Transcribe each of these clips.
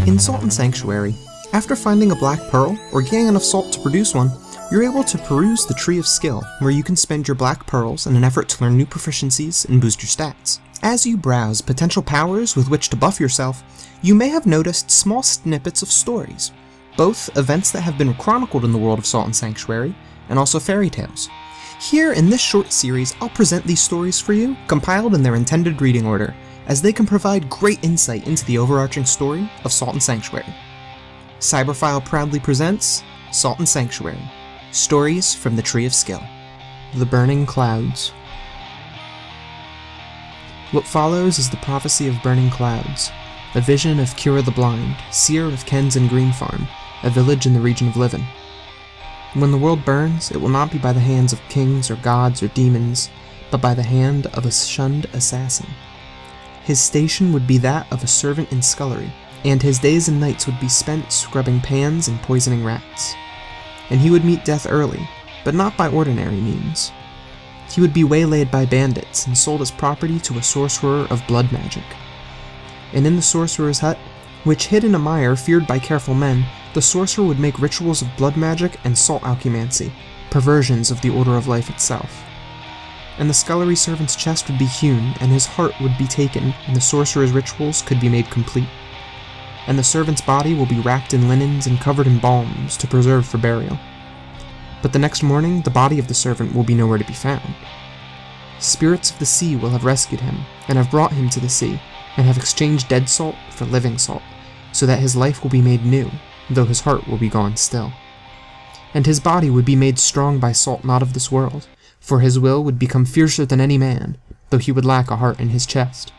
In Salt and Sanctuary, after finding a black pearl or getting enough salt to produce one, you're able to peruse the Tree of Skill, where you can spend your black pearls in an effort to learn new proficiencies and boost your stats. As you browse potential powers with which to buff yourself, you may have noticed small snippets of stories, both events that have been chronicled in the world of Salt and Sanctuary, and also fairy tales. Here in this short series, I'll present these stories for you, compiled in their intended reading order, as they can provide great insight into the overarching story of Salt and Sanctuary. Cyberphile proudly presents Salt and Sanctuary, Stories from the Tree of Skill. The Burning Clouds. What follows is the prophecy of burning clouds, a vision of Kira the Blind, seer of Kenzan Green Farm, a village in the region of Livin. When the world burns, it will not be by the hands of kings or gods or demons, but by the hand of a shunned assassin. His station would be that of a servant in scullery, and his days and nights would be spent scrubbing pans and poisoning rats. And he would meet death early, but not by ordinary means. He would be waylaid by bandits and sold as property to a sorcerer of blood magic. And in the sorcerer's hut, which hid in a mire feared by careful men, the sorcerer would make rituals of blood magic and salt alchemancy, perversions of the order of life itself. And the scullery servant's chest would be hewn, and his heart would be taken, and the sorcerer's rituals could be made complete. And the servant's body will be wrapped in linens and covered in balms to preserve for burial. But the next morning, the body of the servant will be nowhere to be found. Spirits of the sea will have rescued him, and have brought him to the sea, and have exchanged dead salt for living salt, so that his life will be made new, though his heart will be gone still. And his body would be made strong by salt not of this world, for his will would become fiercer than any man, though he would lack a heart in his chest.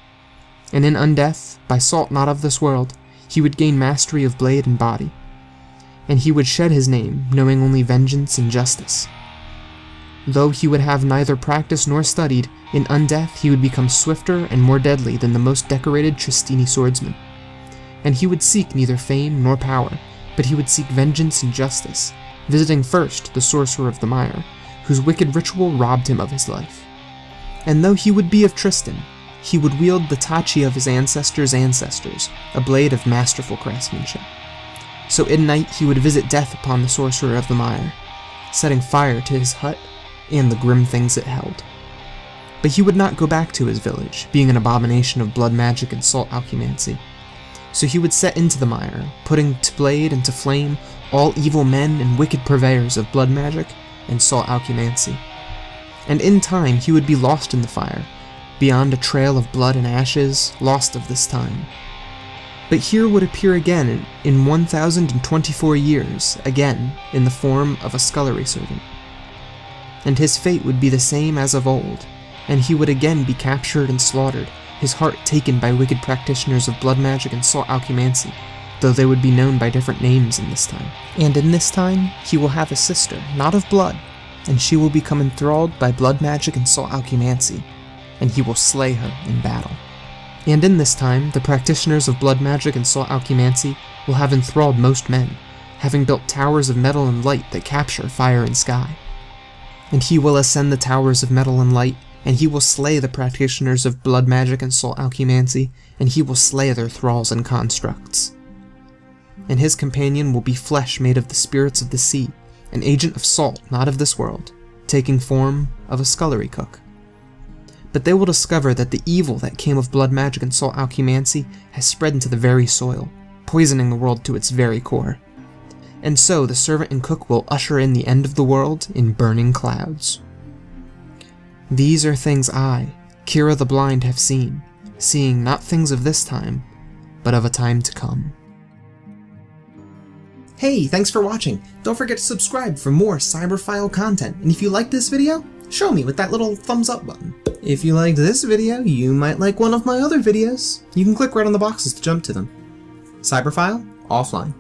And in undeath, by salt not of this world, he would gain mastery of blade and body. And he would shed his name, knowing only vengeance and justice. Though he would have neither practiced nor studied, in undeath he would become swifter and more deadly than the most decorated Tristini swordsman. And he would seek neither fame nor power, but he would seek vengeance and justice, visiting first the sorcerer of the mire, whose wicked ritual robbed him of his life. And though he would be of Tristan, he would wield the tachi of his ancestors' ancestors, a blade of masterful craftsmanship. So in night he would visit death upon the sorcerer of the mire, setting fire to his hut and the grim things it held. But he would not go back to his village, being an abomination of blood magic and salt alchemancy. So he would set into the mire, putting to blade and to flame all evil men and wicked purveyors of blood magic and salt alchemancy. And in time he would be lost in the fire, beyond a trail of blood and ashes, lost of this time. But here would appear again in 1024 years, again in the form of a scullery servant. And his fate would be the same as of old, and he would again be captured and slaughtered, his heart taken by wicked practitioners of blood magic and salt alchemancy, though they would be known by different names in this time. And in this time, he will have a sister, not of blood, and she will become enthralled by blood magic and salt alchemancy, and he will slay her in battle. And in this time, the practitioners of blood magic and salt alchemancy will have enthralled most men, having built towers of metal and light that capture fire and sky. And he will ascend the towers of metal and light, and he will slay the practitioners of blood magic and salt alchemancy, and he will slay their thralls and constructs. And his companion will be flesh made of the spirits of the sea, an agent of salt not of this world, taking form of a scullery cook. But they will discover that the evil that came of blood magic and salt alchemancy has spread into the very soil, poisoning the world to its very core. And so the servant and cook will usher in the end of the world in burning clouds. These are things I, Kira the Blind, have seen, seeing not things of this time, but of a time to come. Hey, thanks for watching! Don't forget to subscribe for more Cyberphile content, and if you liked this video, show me with that little thumbs up button. If you liked this video, you might like one of my other videos. You can click right on the boxes to jump to them. Cyberphile, offline.